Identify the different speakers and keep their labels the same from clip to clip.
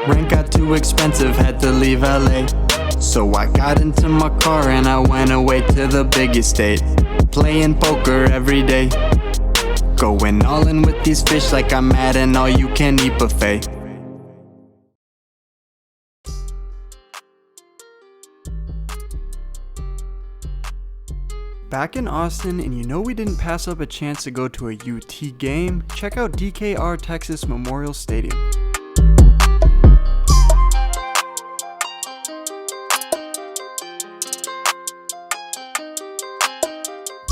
Speaker 1: Rent got too expensive, had to leave LA. So I got into my car and I went away to the big estate. Playing poker every day. Going all in with these fish like I'm at an all-you-can-eat buffet. Back in Austin, and you know we didn't pass up a chance to go to a UT game. Check out DKR Texas Memorial Stadium.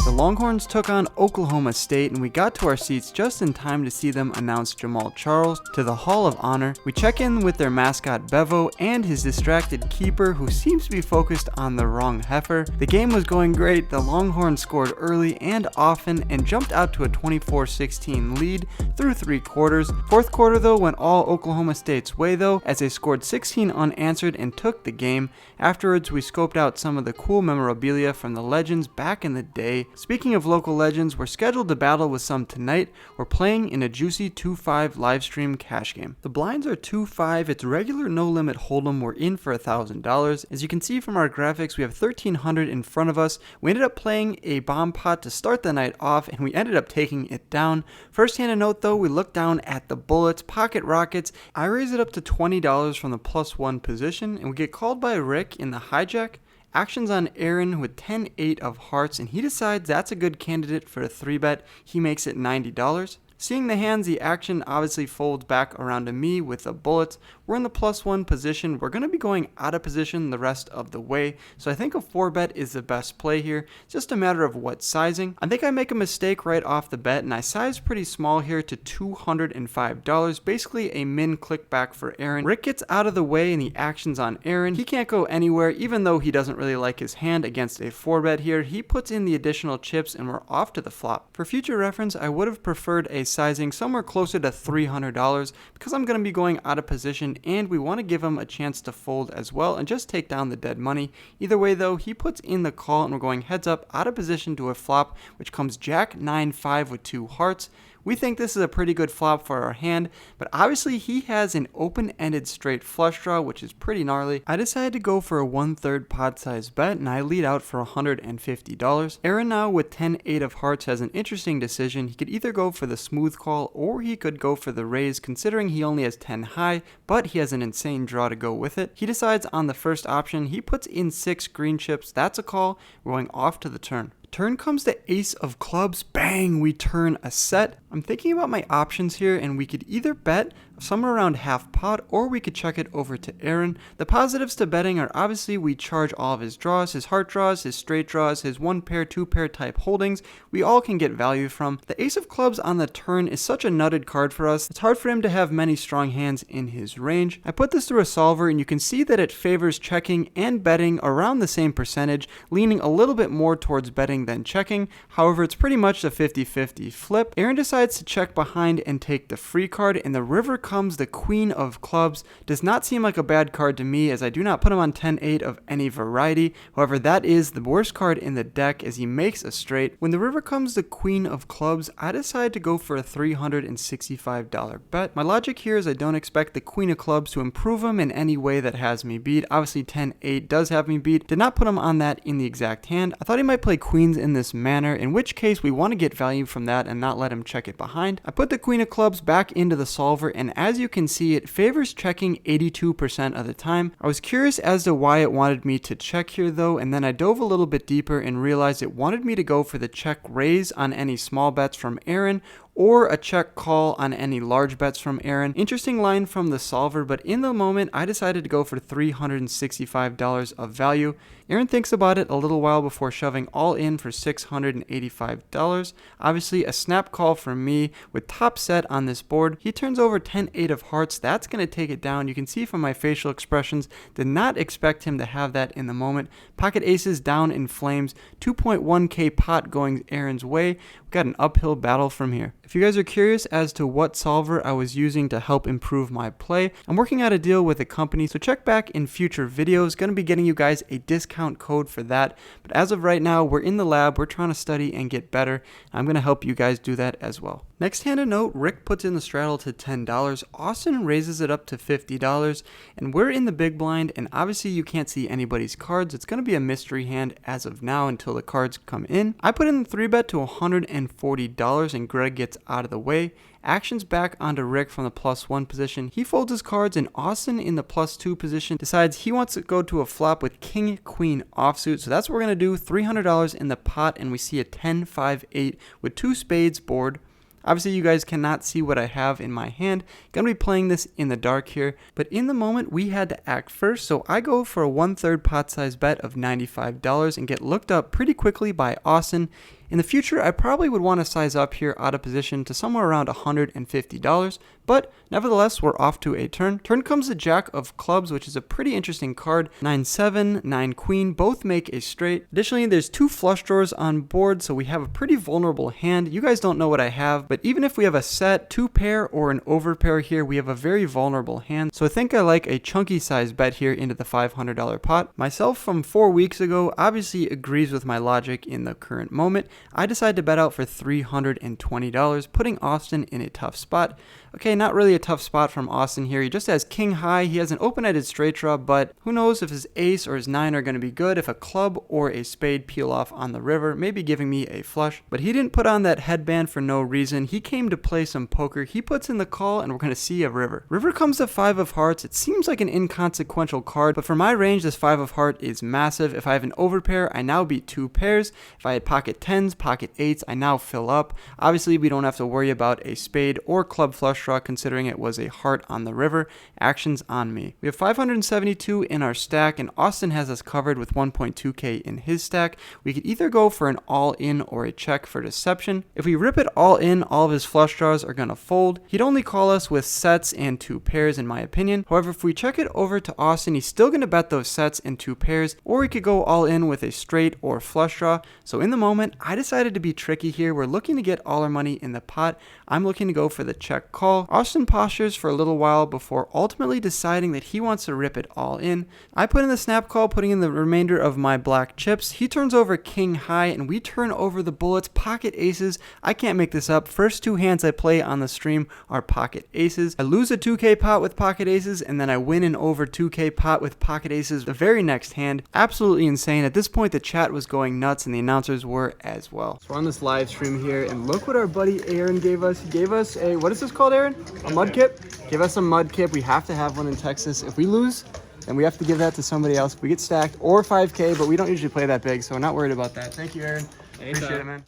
Speaker 1: The Longhorns took on Oklahoma State, and we got to our seats just in time to see them announce Jamal Charles to the Hall of Honor. We check in with their mascot Bevo and his distracted keeper, who seems to be focused on the wrong heifer. The game was going great. The Longhorns scored early and often and jumped out to a 24-16 lead through 3 quarters. Fourth quarter though went all Oklahoma State's way though, as they scored 16 unanswered and took the game. Afterwards, we scoped out some of the cool memorabilia from the legends back in the day. Speaking of local legends, we're scheduled to battle with some tonight. We're playing in a juicy 2-5 live stream cash game. The blinds are 2-5, it's regular no limit hold'em. We're in for $1,000. As you can see from our graphics, we have 1,300 in front of us. We ended up playing a bomb pot to start the night off, and we ended up taking it down. First hand of note though, we look down at the bullets, pocket rockets. I raise it up to $20 from the +1 position, and we get called by Rick in the hijack. Actions on Aaron with 10-8 of hearts, and he decides that's a good candidate for a 3-bet. He makes it $90. Seeing the hands, the action obviously folds back around to me with the bullets. We're in the +1 position. We're going to be going out of position the rest of the way, so I think a 4-bet is the best play here. It's just a matter of what sizing. I think I make a mistake right off the bet, and I size pretty small here to $205, basically a min click back for Aaron. Rick gets out of the way in the actions on Aaron. He can't go anywhere, even though he doesn't really like his hand against a 4-bet here. He puts in the additional chips, and we're off to the flop. For future reference, I would have preferred a sizing somewhere closer to $300 because I'm going to be going out of position and we want to give him a chance to fold as well and just take down the dead money. Either way though, he puts in the call and we're going heads up out of position to a flop, which comes Jack 9-5 with 2 hearts. We think this is a pretty good flop for our hand, but obviously he has an open-ended straight flush draw, which is pretty gnarly. I decided to go for a 1/3 pot size bet, and I lead out for $150. Aaron now with 10-8 of hearts has an interesting decision. He could either go for the smooth call or he could go for the raise, considering he only has 10 high, but he has an insane draw to go with it. He decides on the first option. He puts in 6 green chips. That's a call. We're going off to the turn. Turn comes the ace of clubs. Bang, we turn a set. I'm thinking about my options here, and we could either bet somewhere around half pot or we could check it over to Aaron. The positives to betting are obviously we charge all of his draws, his heart draws, his straight draws, his 1-pair, 2-pair type holdings. We all can get value from. The ace of clubs on the turn is such a nutted card for us. It's hard for him to have many strong hands in his range. I put this through a solver and you can see that it favors checking and betting around the same percentage, leaning a little bit more towards betting than checking. However, it's pretty much a 50-50 flip. Aaron decides to check behind and take the free card, and the river comes the queen of clubs. Does not seem like a bad card to me, as I do not put him on 10-8 of any variety. However, that is the worst card in the deck as he makes a straight. When the river comes the queen of clubs, I decide to go for a $365 bet. My logic here is I don't expect the queen of clubs to improve him in any way that has me beat. Obviously 10-8 does have me beat. Did not put him on that in the exact hand. I thought he might play queens in this manner, in which case we want to get value from that and not let him check it behind. I put the queen of clubs back into the solver, and as you can see, it favors checking 82% of the time. I was curious as to why it wanted me to check here though, and then I dove a little bit deeper and realized it wanted me to go for the check raise on any small bets from Aaron or a check call on any large bets from Aaron. Interesting line from the solver, but in the moment I decided to go for $365 of value. Aaron thinks about it a little while before shoving all in for $685. Obviously a snap call from me with top set on this board. He turns over 10-8 of hearts. That's going to take it down. You can see from my facial expressions, did not expect him to have that in the moment. Pocket aces down in flames. 2.1k pot going Aaron's way. We've got an uphill battle from here. If you guys are curious as to what solver I was using to help improve my play, I'm working out a deal with a company, so check back in future videos. Going to be getting you guys a discount code for that. But as of right now, we're in the lab, we're trying to study and get better. I'm going to help you guys do that as well. Next hand of note, Rick puts in the straddle to $10, Austin raises it up to $50, and we're in the big blind, and obviously you can't see anybody's cards. It's going to be a mystery hand as of now until the cards come in. I put in the 3-bet to $140, and Greg gets out of the way. Actions back onto Rick from the +1 position. He folds his cards, and Austin in the +2 position decides he wants to go to a flop with King Queen offsuit. So that's what we're going to do. $300 in the pot, and we see a 10-5-8 with 2 spades board. Obviously, you guys cannot see what I have in my hand. Gonna be playing this in the dark here, but in the moment, we had to act first, so I go for a 1/3 pot size bet of $95 and get looked up pretty quickly by Austin. In the future, I probably would want to size up here out of position to somewhere around $150, but nevertheless, we're off to a turn. Turn comes the Jack of Clubs, which is a pretty interesting card. 9-7, 9 Queen, both make a straight. Additionally, there's 2 flush draws on board, so we have a pretty vulnerable hand. You guys don't know what I have, but even if we have a set, 2 pair, or an overpair here, we have a very vulnerable hand. So I think I like a chunky size bet here into the $500 pot. Myself from 4 weeks ago obviously agrees with my logic in the current moment. I decided to bet out for $320, putting Austin in a tough spot. Okay, not really a tough spot from Austin here. He just has king high. He has an open-ended straight draw, but who knows if his ace or his 9 are going to be good. If a club or a spade peel off on the river, maybe giving me a flush. But he didn't put on that headband for no reason. He came to play some poker. He puts in the call, and we're going to see a river. River comes to 5 of hearts. It seems like an inconsequential card, but for my range, this 5 of heart is massive. If I have an overpair, I now beat 2 pairs. If I had pocket 10s, pocket 8s, I now fill up. Obviously, we don't have to worry about a spade or club flush draw considering it was a heart on the river. Actions on me. We have 572 in our stack, and Austin has us covered with 1.2k in his stack. We could either go for an all-in or a check for deception. If we rip it all in, all of his flush draws are going to fold. He'd only call us with sets and 2 pairs in my opinion. However, if we check it over to Austin, he's still going to bet those sets and 2 pairs, or we could go all in with a straight or flush draw. So in the moment, I decided to be tricky here. We're looking to get all our money in the pot. I'm looking to go for the check call. Austin postures for a little while before ultimately deciding that he wants to rip it all in. I put in the snap call, putting in the remainder of my black chips. He turns over king high, and we turn over the bullets, pocket aces. I can't make this up. First 2 hands I play on the stream are pocket aces. I lose a 2k pot with pocket aces, and then I win an over 2k pot with pocket aces the very next hand. Absolutely insane. At this point, the chat was going nuts, and the announcers were as well. So we're on this live stream here, and look what our buddy Aaron gave us. He gave us a, what is this called, Aaron? A mud kip? Give us a mud kip. We have to have one in Texas. If we lose, then we have to give that to somebody else. We get stacked or 5k, but we don't usually play that big, so we're not worried about that. Thank you, Aaron.
Speaker 2: Anytime.
Speaker 1: Appreciate it, man.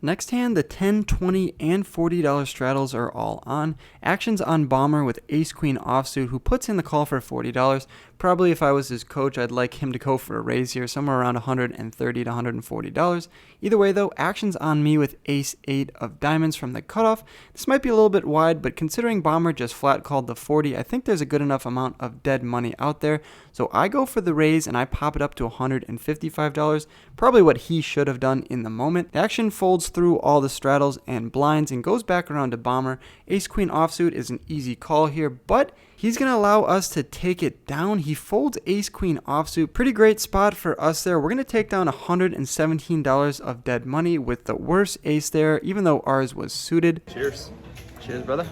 Speaker 1: Next hand, the $10, $20, and $40 straddles are all on. Actions on Bomber with ace-queen offsuit, who puts in the call for $40. Probably if I was his coach, I'd like him to go for a raise here, somewhere around $130 to $140. Either way though, actions on me with ace-8 of diamonds from the cutoff. This might be a little bit wide, but considering Bomber just flat called the 40, I think there's a good enough amount of dead money out there. So I go for the raise and I pop it up to $155, probably what he should have done in the moment. The action folds through all the straddles and blinds and goes back around to Bomber. Ace-queen offsuit is an easy call here, but he's going to allow us to take it down. He folds ace-queen offsuit. Pretty great spot for us there. We're going to take down $117 of dead money with the worst ace there, even though ours was suited.
Speaker 2: Cheers.
Speaker 1: Cheers, brother.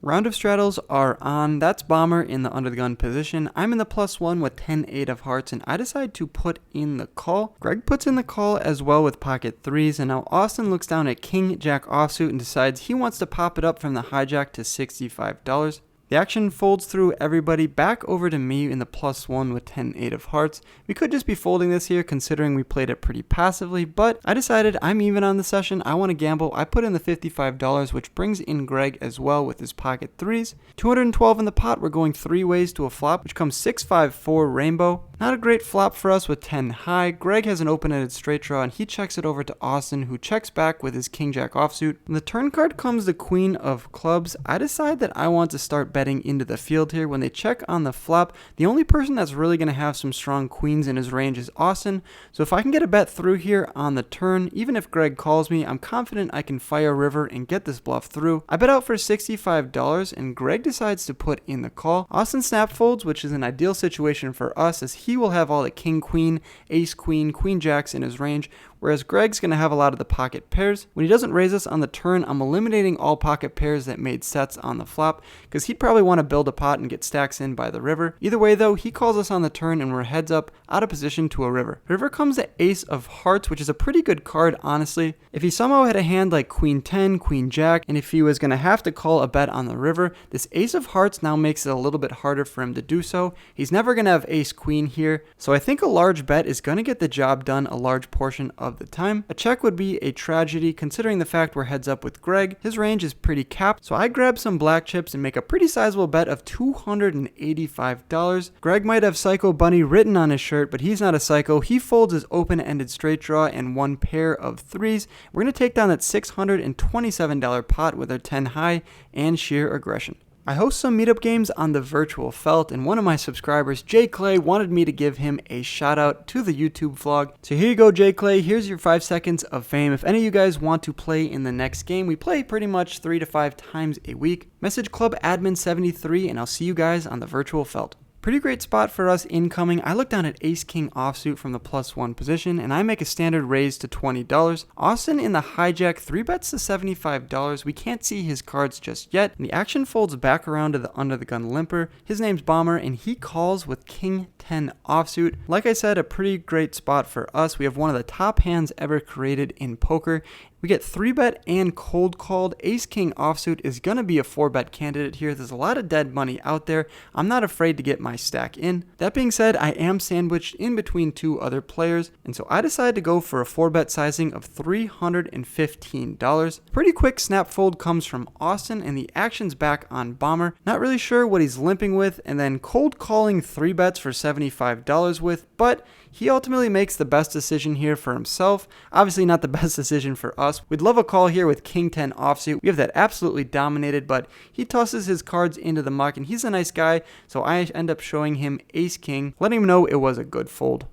Speaker 1: Round of straddles are on. That's Bomber in the under the gun position. I'm in the +1 with 10-8 of hearts, and I decide to put in the call. Greg puts in the call as well with pocket 3s, and now Austin looks down at king jack offsuit and decides he wants to pop it up from the hijack to $65. The action folds through everybody back over to me in the +1 with 10-8 of hearts. We could just be folding this here considering we played it pretty passively, but I decided I'm even on the session. I want to gamble. I put in the $55, which brings in Greg as well with his pocket 3s. 212 in the pot. We're going 3 ways to a flop, which comes 6-5-4 rainbow. Not a great flop for us with 10 high. Greg has an open-ended straight draw and he checks it over to Austin, who checks back with his king jack offsuit. When the turn card comes the queen of clubs, I decide that I want to start betting into the field here. When they check on the flop, the only person that's really going to have some strong queens in his range is Austin. So if I can get a bet through here on the turn, even if Greg calls me, I'm confident I can fire river and get this bluff through. I bet out for $65 and Greg decides to put in the call. Austin snap folds, which is an ideal situation for us as he will have all the king queen, ace queen, queen jacks in his range, whereas Greg's going to have a lot of the pocket pairs. When he doesn't raise us on the turn, I'm eliminating all pocket pairs that made sets on the flop because he'd probably want to build a pot and get stacks in by the river. Either way though, he calls us on the turn and we're heads up out of position to a river. River comes the ace of hearts, which is a pretty good card honestly. If he somehow had a hand like queen 10, queen jack, and if he was going to have to call a bet on the river, this ace of hearts now makes it a little bit harder for him to do so. He's never going to have ace queen here, so I think a large bet is going to get the job done a large portion of the time. A check would be a tragedy considering the fact we're heads up with Greg. His range is pretty capped, so I grab some black chips and make a pretty sizable bet of $285. Greg might have Psycho Bunny written on his shirt, but he's not a psycho. He folds his open-ended straight draw and one pair of threes. We're going to take down that $627 pot with our 10 high and sheer aggression. I host some meetup games on the virtual felt, and one of my subscribers, Jay Clay, wanted me to give him a shout out to the YouTube vlog. So here you go, Jay Clay. Here's your 5 seconds of fame. If any of you guys want to play in the next game, we play pretty much 3 to 5 times a week. Message Club Admin 73, and I'll see you guys on the virtual felt. Pretty great spot for us incoming. I look down at ace king offsuit from the +1 position and I make a standard raise to $20. Austin in the hijack 3 bets to $75. We can't see his cards just yet. And the action folds back around to the under the gun limper. His name's Bomber and he calls with king 10 offsuit. Like I said, a pretty great spot for us. We have one of the top hands ever created in poker. We get 3-bet and cold called. Ace king offsuit is going to be a 4-bet candidate here. There's a lot of dead money out there. I'm not afraid to get my stack in. That being said, I am sandwiched in between 2 other players, and so I decided to go for a 4-bet sizing of $315. Pretty quick snap fold comes from Austin, and the action's back on Bomber. Not really sure what he's limping with, and then cold calling 3 bets for $75 with, but he ultimately makes the best decision here for himself. Obviously not the best decision for us. We'd love a call here with king 10 offsuit. We have that absolutely dominated, but he tosses his cards into the muck and he's a nice guy, so I end up showing him ace king, letting him know it was a good fold.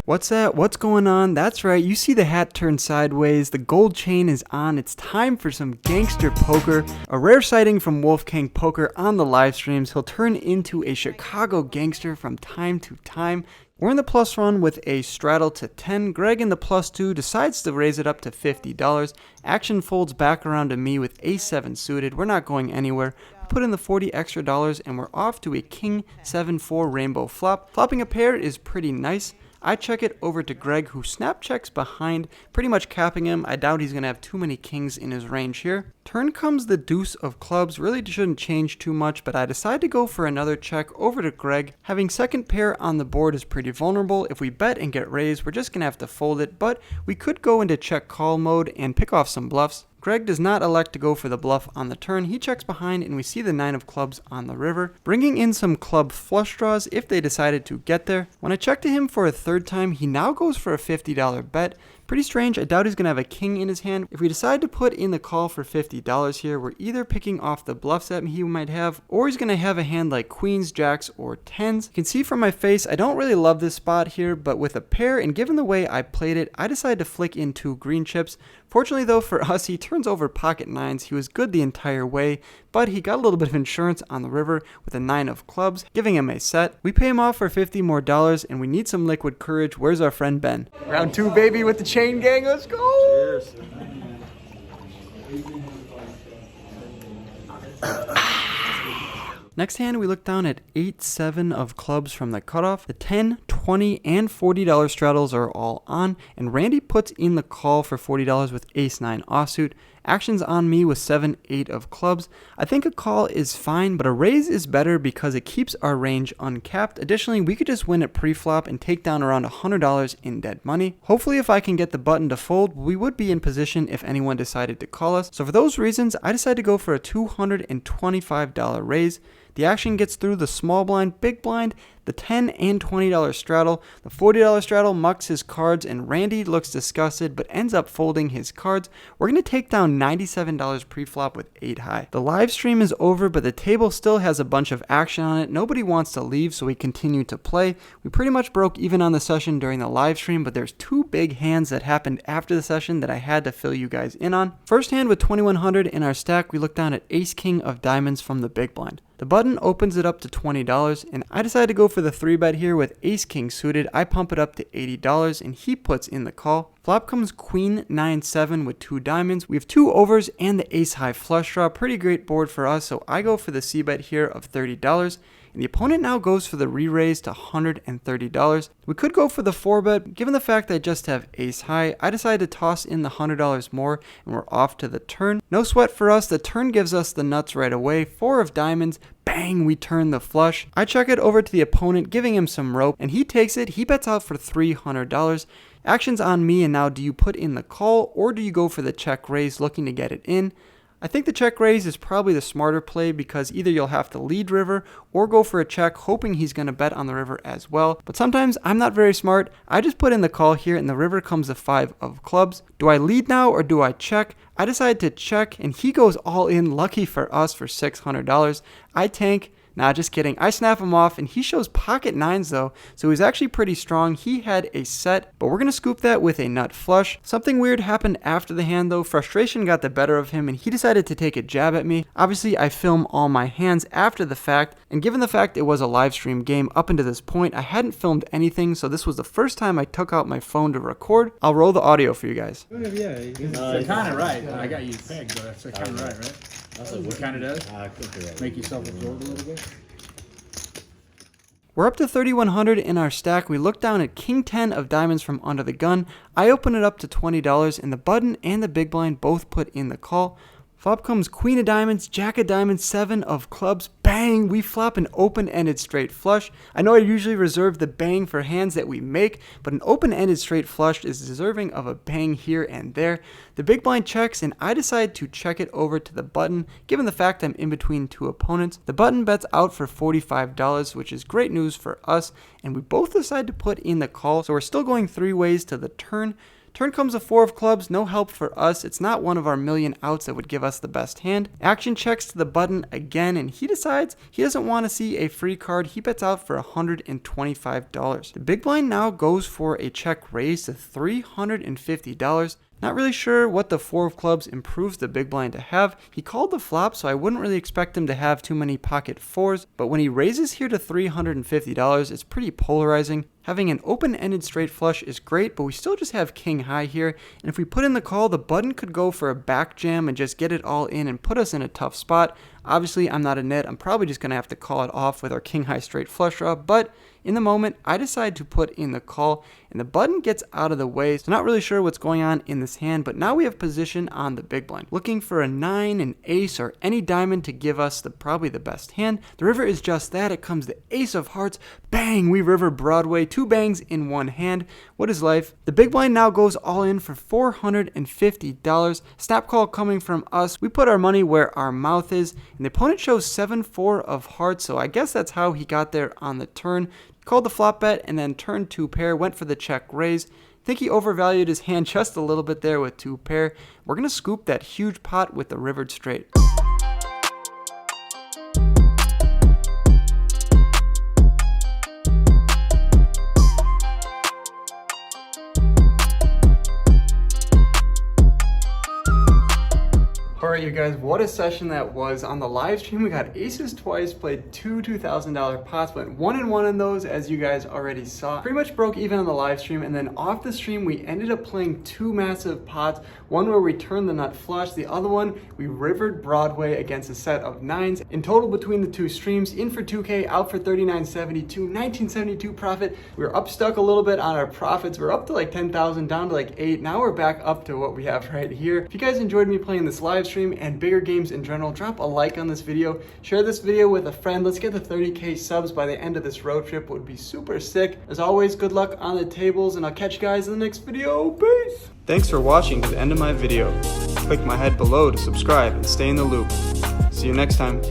Speaker 1: What's that? What's going on? That's right, you see the hat turn sideways, the gold chain is on, it's time for some gangster poker. A rare sighting from Wolfgang Poker on the live streams. He'll turn into a Chicago gangster from time to time. We're in the plus run with a straddle to 10. Greg in the +2 decides to raise it up to $50. Action folds back around to me with ace 7 suited. We're not going anywhere. Put in the $40 extra and we're off to a king 7-4 rainbow flop. Flopping a pair is pretty nice. I check it over to Greg, who snap checks behind, pretty much capping him. I doubt he's going to have too many kings in his range here. Turn comes the deuce of clubs. Really shouldn't change too much, but I decide to go for another check over to Greg. Having second pair on the board is pretty vulnerable. If we bet and get raised, we're just going to have to fold it, but we could go into check call mode and pick off some bluffs. Greg does not elect to go for the bluff on the turn. He checks behind and we see the 9 of clubs on the river, bringing in some club flush draws if they decided to get there. When I check to him for a third time, he now goes for a $50 bet. Pretty strange. I doubt he's going to have a king in his hand. If we decide to put in the call for $50 here, we're either picking off the bluffs that he might have, or he's going to have a hand like queens, jacks, or 10s. You can see from my face, I don't really love this spot here, but with a pair, and given the way I played it, I decided to flick in 2 green chips. Fortunately though for us, he turns over pocket 9s. He was good the entire way, but he got a little bit of insurance on the river with a 9 of clubs, giving him a set. We pay him off for $50 more, and we need some liquid courage. Where's our friend Ben?
Speaker 2: Round 2, baby, with the chain gang. Let's go. Cheers.
Speaker 1: Next hand, we look down at 8-7 of clubs from the cutoff. The 10, 20, and $40 straddles are all on, and Randy puts in the call for $40 with ace 9 offsuit. Actions on me with 7-8 of clubs. I think a call is fine, but a raise is better because it keeps our range uncapped. Additionally, we could just win at pre-flop and take down around $100 in dead money. Hopefully, if I can get the button to fold, we would be in position if anyone decided to call us. So for those reasons, I decided to go for a $225 raise. The action gets through the small blind, big blind, the $10 and $20 straddle. The $40 straddle mucks his cards, and Randy looks disgusted but ends up folding his cards. We're going to take down $97 pre-flop with 8 high. The live stream is over, but the table still has a bunch of action on it. Nobody wants to leave, so we continue to play. We pretty much broke even on the session during the live stream, but there's 2 big hands that happened after the session that I had to fill you guys in on. First hand with 2100 in our stack, we look down at ace king of diamonds from the big blind. The button opens it up to $20, and I decided to go for the 3-bet here with ace king suited. I pump it up to $80, and he puts in the call. Flop comes queen 9-7 with 2 diamonds. We have 2 overs and the ace high flush draw. Pretty great board for us, so I go for the c-bet here of $30. And the opponent now goes for the re-raise to $130. We could go for the 4-bet. Given the fact I just have ace high, I decided to toss in the $100 more, and we're off to the turn. No sweat for us. The turn gives us the nuts right away. 4 of diamonds. Bang, we turn the flush. I check it over to the opponent, giving him some rope, and he takes it. He bets out for $300. Action's on me, and now do you put in the call or do you go for the check raise looking to get it in? I think the check raise is probably the smarter play because either you'll have to lead river or go for a check hoping he's going to bet on the river as well. But sometimes I'm not very smart. I just put in the call here and the river comes a 5 of clubs. Do I lead now or do I check? I decide to check and he goes all in, lucky for us, for $600. I tank. Nah, just kidding. I snap him off, and he shows pocket 9s though, so he's actually pretty strong. He had a set, but we're going to scoop that with a nut flush. Something weird happened after the hand though. Frustration got the better of him, and he decided to take a jab at me. Obviously, I film all my hands after the fact, and given the fact it was a live stream game up until this point, I hadn't filmed anything, so this was the first time I took out my phone to record. I'll roll the audio for you guys.
Speaker 3: Yeah, you're kind of right. I got you pegged, but that's kind of right? What kind of does? Make yourself absorb a little bit?
Speaker 1: We're up to 3,100 in our stack. We look down at king 10 of diamonds from under the gun. I open it up to $20, and the button and the big blind both put in the call. Flop comes queen of diamonds, jack of diamonds, 7 of clubs. Bang! We flop an open-ended straight flush. I know I usually reserve the bang for hands that we make, but an open-ended straight flush is deserving of a bang here and there. The big blind checks, and I decide to check it over to the button, given the fact I'm in between 2 opponents. The button bets out for $45, which is great news for us, and we both decide to put in the call, so we're still going 3 ways to the turn. Turn comes a 4 of clubs, no help for us. It's not one of our million outs that would give us the best hand. Action checks to the button again, and he decides he doesn't want to see a free card. He bets out for $125. The big blind now goes for a check raise to $350. Not really sure what the 4 of clubs improves the big blind to have. He called the flop, so I wouldn't really expect him to have too many pocket 4s, but when he raises here to $350, it's pretty polarizing. Having an open-ended straight flush is great, but we still just have king high here, and if we put in the call, the button could go for a back jam and just get it all in and put us in a tough spot. Obviously, I'm not a nit. I'm probably just going to have to call it off with our king high straight flush draw, but in the moment, I decide to put in the call, and the button gets out of the way, so not really sure what's going on in this hand, but now we have position on the big blind. Looking for a 9, an ace, or any diamond to give us probably the best hand. The river is just that. It comes the ace of hearts. Bang! We river Broadway. 2 bangs in 1 hand. What is life? The big blind now goes all in for $450. Snap call coming from us. We put our money where our mouth is, and the opponent shows 7-4 of hearts, so I guess that's how he got there on the turn. Called the flop bet and then turned 2 pair, went for the check raise. Think he overvalued his hand just a little bit there with 2 pair. We're going to scoop that huge pot with the rivered straight. Alright you guys, what a session that was. On the live stream we got aces twice, played two $2,000 pots, went 1-1 in those as you guys already saw. Pretty much broke even on the live stream, and then off the stream we ended up playing two massive pots. One where we turned the nut flush, the other one we rivered Broadway against a set of 9s. In total between the two streams, in for 2K, out for 39.72, 1972 profit. We were up stuck a little bit on our profits. We're up to like 10,000, down to like 8. Now we're back up to what we have right here. If you guys enjoyed me playing this live stream and bigger games in general, drop a like on this video, share this video with a friend. Let's get to 30K subs by the end of this road trip. It would be super sick. As always, good luck on the tables, and I'll catch you guys in the next video. Peace! Thanks for watching to the end of my video. Click my head below to subscribe and stay in the loop. See you next time.